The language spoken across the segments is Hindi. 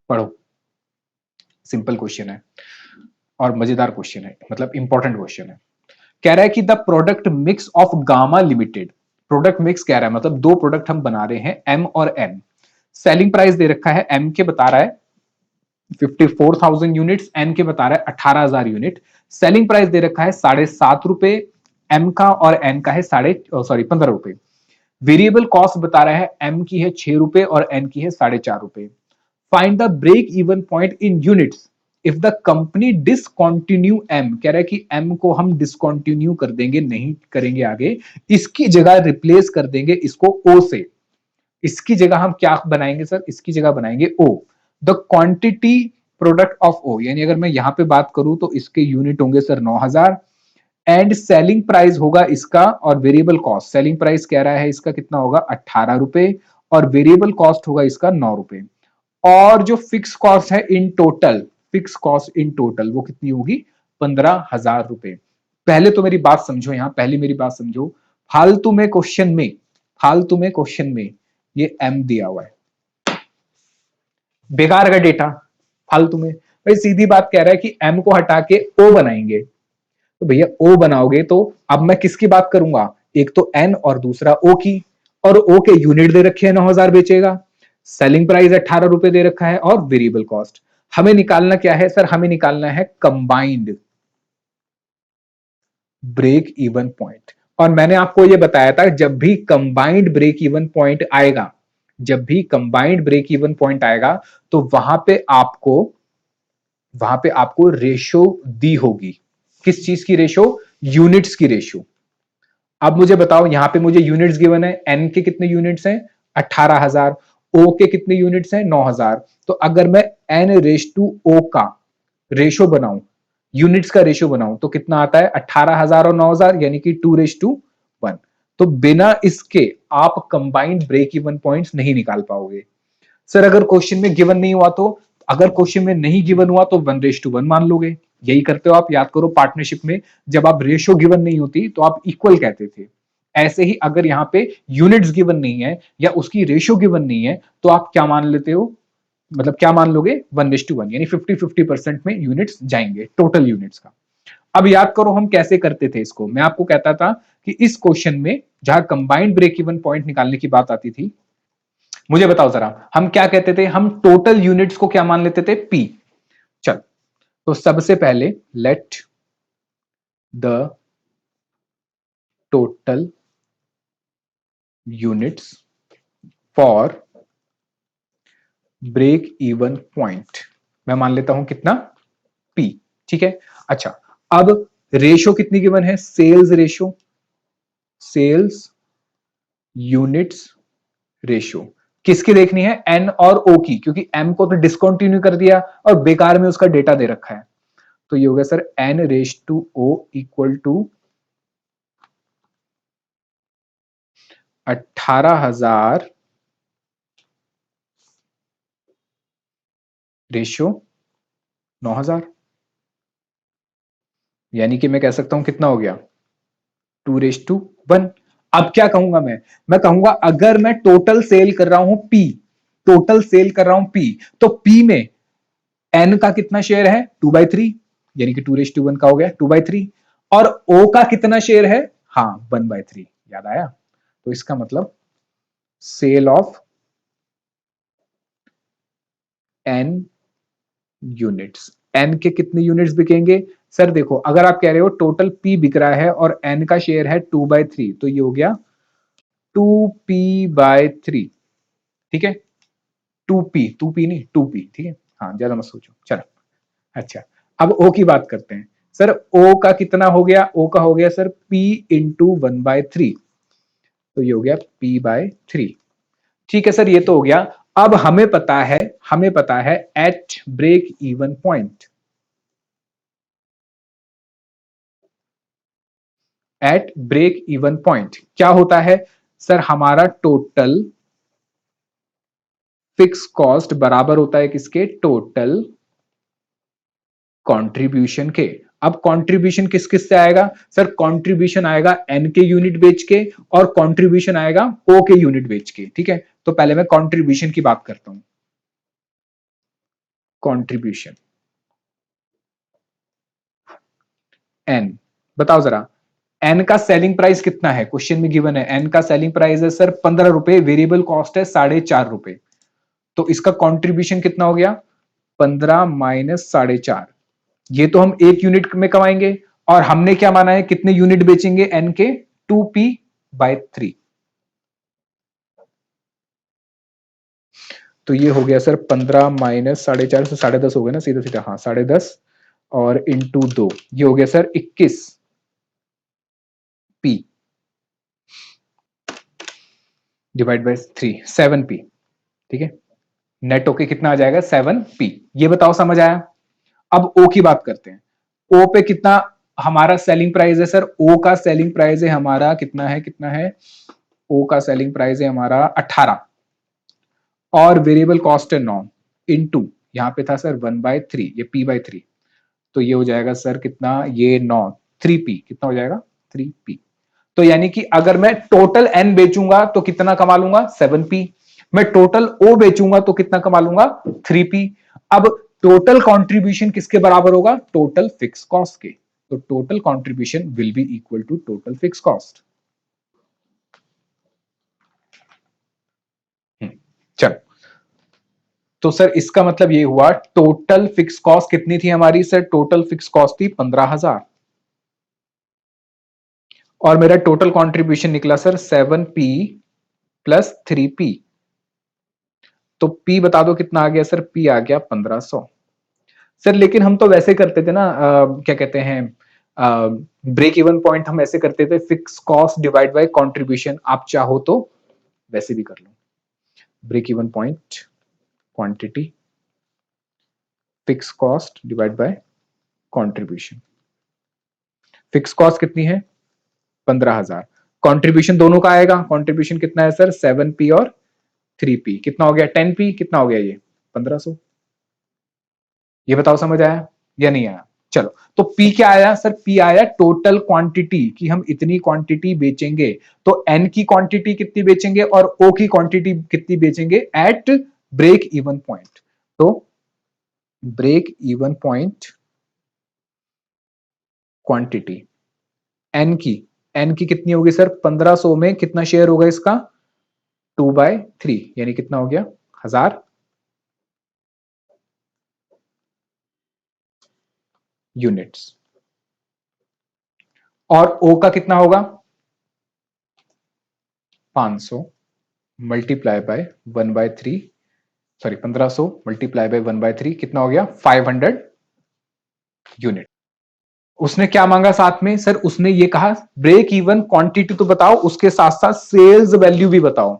पढ़ो, सिंपल क्वेश्चन है और मजेदार क्वेश्चन है, मतलब इंपॉर्टेंट क्वेश्चन है। कह रहा है कि the product mix of gamma limited, product mix कह रहा है मतलब दो प्रोडक्ट हम बना रहे हैं एम और एन। सेलिंग प्राइस दे रखा है, एम के बता रहा है 54,000 यूनिट्स, एन के बता रहा है 18,000 यूनिट। सेलिंग प्राइस दे रखा है ₹7.5 एम का और एन का है 15 रुपए। वेरिएबल कॉस्ट बता रहा है एम की है ₹6 और एन की है ₹4.5। Find the break even point in units if the company discontinue M, कह रहा है कि एम को हम डिसकंटिन्यू कर देंगे, नहीं करेंगे आगे, इसकी जगह रिप्लेस कर देंगे इसको ओ से। इसकी जगह हम क्या बनाएंगे सर, इसकी जगह बनाएंगे O. The quantity product of O, यानी अगर मैं यहां पे बात करूं तो इसके यूनिट होंगे सर 9,000 एंड सेलिंग प्राइस होगा इसका, और वेरिएबल कॉस्ट, सेलिंग प्राइस कह रहा है इसका कितना होगा 18 रुपए और वेरिएबल कॉस्ट होगा इसका 9 रुपए। और जो फिक्स कॉस्ट है in total, fix cost in total वो कितनी होगी 15,000 रुपए। पहले तो मेरी बात समझो, यहां पहले मेरी बात समझो, फालतू में क्वेश्चन में, फालतू में क्वेश्चन में ये एम दिया हुआ है, बेकार का डेटा, फालतू में। भाई सीधी बात कह रहा है कि एम को हटा के ओ बनाएंगे, तो भैया ओ बनाओगे तो अब मैं किसकी बात करूंगा, एक तो एन और दूसरा ओ की, और ओ के यूनिट दे रखे हैं 9,000 बेचेगा, सेलिंग प्राइस 18 रुपए दे रखा है और वेरिएबल कॉस्ट। हमें निकालना क्या है सर, हमें निकालना है कंबाइंड ब्रेक इवन पॉइंट। और मैंने आपको यह बताया था जब भी कंबाइंड ब्रेक इवन पॉइंट आएगा, जब भी कंबाइंड ब्रेक इवन पॉइंट आएगा तो वहां पे आपको रेशो दी होगी। किस चीज की रेशो, यूनिट्स की रेशो। अब मुझे बताओ, यहां पे मुझे यूनिट्स गिवन है, एन के कितने यूनिट्स हैं 18,000, ओ के कितने यूनिट्स हैं 9,000। तो अगर मैं एन रेश टू ओ का रेशो बनाऊं, यूनिट्स का रेशो बनाऊं, तो कितना आता है 18,000 और 9,000 यानी कि 2:1। तो बिना इसके आप कंबाइंड ब्रेक इवन पॉइंट्स नहीं निकाल पाओगे। सर अगर क्वेश्चन में गिवन नहीं हुआ तो, अगर क्वेश्चन में नहीं गिवन हुआ तो 1:1 मान लोगे, यही करते हो आप। याद करो पार्टनरशिप में जब आप रेशो गिवन नहीं होती तो आप इक्वल कहते थे। ऐसे ही अगर यहां पे यूनिट्स गिवन नहीं है या उसकी रेशो गिवन नहीं है तो आप क्या मान लेते हो, मतलब क्या मान लोगे 1:1, यानी 50-50% में यूनिट्स जाएंगे टोटल यूनिट्स का। अब याद करो हम कैसे करते थे इसको, मैं आपको कहता था कि इस क्वेश्चन में जहां कंबाइंड ब्रेक इवन पॉइंट निकालने की बात आती थी, मुझे बताओ जरा हम क्या कहते थे, हम टोटल यूनिट्स को क्या मान लेते थे पी। चल, तो सबसे पहले let the total units for break even point मैं मान लेता हूं कितना पी, ठीक है। अच्छा, अब रेशो कितनी गिवन है, sales ratio, sales units ratio किसकी देखनी है, एन और ओ की, क्योंकि एम को तो डिसकंटिन्यू कर दिया और बेकार में उसका डेटा दे रखा है। तो ये हो गया sir N ratio to O equal to 18,000 ratio 9,000, यानी कि मैं कह सकता हूं कितना हो गया 2:1। अब क्या कहूंगा मैं कहूंगा अगर मैं टोटल सेल कर रहा हूं पी, टोटल सेल कर रहा हूं पी, तो पी में एन का कितना शेयर है 2/3, यानी कि 2:1 का हो गया 2/3। और ओ का कितना शेयर है, हाँ 1/3, याद आया। तो इसका मतलब sale of N units, N के कितने यूनिट्स बिकेंगे सर, देखो अगर आप कह रहे हो टोटल पी बिक रहा है और एन का शेयर है 2/3, तो ये हो गया 2p/3, ठीक है। 2p नहीं 2p, ठीक है, हाँ ज्यादा मत सोचो, चलो। अच्छा, अब ओ की बात करते हैं। सर ओ का कितना हो गया, ओ का हो गया सर p इंटू 1/3, तो ये हो गया p/3, ठीक है सर, ये तो हो गया। अब हमें पता है, हमें पता है at break even point, at break even point क्या होता है सर, हमारा टोटल फिक्स कॉस्ट बराबर होता है किसके, टोटल कंट्रीब्यूशन के। अब कंट्रीब्यूशन किस किस से आएगा सर, कंट्रीब्यूशन आएगा एन के यूनिट बेच के और कंट्रीब्यूशन आएगा ओ के यूनिट बेच के, ठीक है। तो पहले मैं कंट्रीब्यूशन की बात करता हूं। कंट्रीब्यूशन एन, बताओ जरा एन का सेलिंग प्राइस कितना है, क्वेश्चन में गिवन है एन का सेलिंग प्राइस है सर 15 रुपए, वेरिएबल कॉस्ट है 4.5 रुपए, तो इसका कंट्रीब्यूशन कितना हो गया 15 माइनस 4.5, ये तो हम एक यूनिट में कमाएंगे और हमने क्या माना है कितने यूनिट बेचेंगे एन के 2p/3, तो ये हो गया सर 15 माइनस 4.5 से 10.5 हो गया ना सीधा सीधा, हाँ 10.5 और इंटू 2, ये हो गया sir 21p divide by 3, 7p, ठीक है, नेट ओके कितना आ जाएगा 7p, ये बताओ समझ आया। अब ओ की बात करते हैं, ओ पे कितना हमारा सेलिंग प्राइस है सर, ओ का सेलिंग प्राइस है हमारा कितना है ओ का सेलिंग प्राइस है हमारा 18 और वेरिएबल कॉस्ट है 9 इंटू यहां पे था सर 1/3, ये p/3, तो ये हो जाएगा सर कितना, ये 9 3p, कितना हो जाएगा 3p, तो यानी कि अगर मैं टोटल एन बेचूंगा तो कितना कमा लूंगा 7p, मैं टोटल ओ बेचूंगा तो कितना कमा लूंगा 3p। अब टोटल कंट्रीब्यूशन किसके बराबर होगा, टोटल फिक्स कॉस्ट के, तो total contribution will be equal to total fix cost. चलो, तो सर इसका मतलब ये हुआ टोटल फिक्स कॉस्ट कितनी थी हमारी सर, टोटल फिक्स कॉस्ट थी 15,000 और मेरा टोटल कंट्रीब्यूशन निकला सर 7p प्लस 3p, तो p बता दो कितना आ गया सर, p आ गया 1500 सर। लेकिन हम तो वैसे करते थे ना, क्या कहते हैं ब्रेक इवन पॉइंट हम ऐसे करते थे fix cost divide by contribution, आप चाहो तो वैसे भी कर लो, break even point quantity fix cost divide by contribution, fix cost कितनी है 15,000, कंट्रीब्यूशन दोनों का आएगा, कंट्रीब्यूशन कितना है सर 7p और 3p, कितना हो गया 10p, कितना हो गया ये 1500, ये बताओ समझ आया या नहीं आया। चलो, तो P क्या आया सर, P आया टोटल क्वांटिटी, कि हम इतनी क्वांटिटी बेचेंगे, तो N की क्वांटिटी कितनी बेचेंगे और O की क्वांटिटी कितनी बेचेंगे एट ब्रेक इवन पॉइंट, तो break even point quantity N की कितनी होगी सर, 1500 में कितना शेयर होगा इसका 2/3, यानी कितना हो गया 1000 यूनिट्स, और O का कितना होगा 500 multiply by 1/3, sorry 1500 multiply by 1/3, कितना हो गया 500 यूनिट। उसने क्या मांगा साथ में सर, उसने ये कहा ब्रेक इवन क्वांटिटी तो बताओ, उसके साथ साथ सेल्स वैल्यू भी बताओ,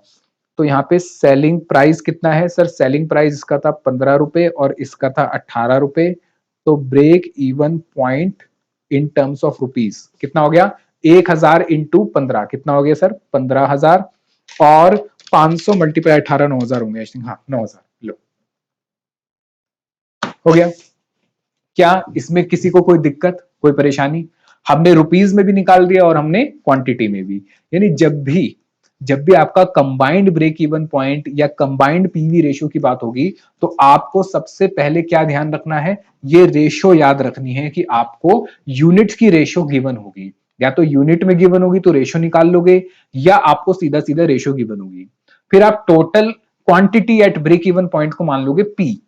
तो यहाँ पे सेलिंग प्राइस कितना है सर, सेलिंग प्राइस इसका था 15 रुपए और इसका था 18 रुपए, तो break even point in terms of rupees कितना हो गया 1000 इंटू 15, कितना हो गया सर 15,000 और 500 मल्टीप्लाई 18, 9,000 होंगे आई थिंक, हाँ 9,000, लो हो गया। क्या इसमें किसी को कोई दिक्कत कोई परेशानी, हमने रुपीज में भी निकाल दिया और हमने क्वांटिटी में भी, यानी जब भी आपका कंबाइंड ब्रेक इवन पॉइंट या कंबाइंड पीवी रेशियो की बात होगी, तो आपको सबसे पहले क्या ध्यान रखना है, ये रेशियो याद रखनी है कि आपको यूनिट्स की रेशियो गिवन होगी, या तो यूनिट में गिवन होगी तो रेशियो निकाल लोगे, या आपको सीधा सीधा रेशियो गिवन होगी, फिर आप total quantity at break even point को मान लोगे पी,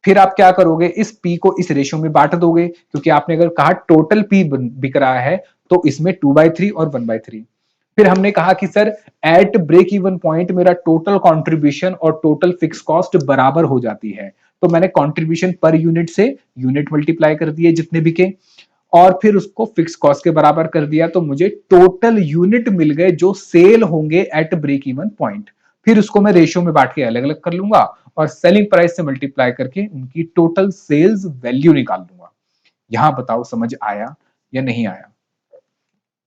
फिर आप क्या करोगे इस पी को इस रेशियो में बांट दोगे, क्योंकि आपने अगर कहा टोटल पी बिक रहा है तो इसमें 2/3 और 1/3, फिर हमने कहा कि sir at break even point मेरा टोटल कंट्रीब्यूशन और टोटल फिक्स कॉस्ट बराबर हो जाती है, तो मैंने कंट्रीब्यूशन पर यूनिट से यूनिट मल्टीप्लाई कर दिए जितने बिके और फिर उसको फिक्स कॉस्ट के बराबर कर दिया, तो मुझे टोटल यूनिट मिल गए जो सेल होंगे एट ब्रेक इवन पॉइंट, फिर उसको मैं रेशियो में बांट के अलग अलग कर लूंगा और सेलिंग प्राइस से मल्टीप्लाई करके उनकी टोटल सेल्स वैल्यू निकाल लूंगा। यहां बताओ समझ आया या नहीं आया।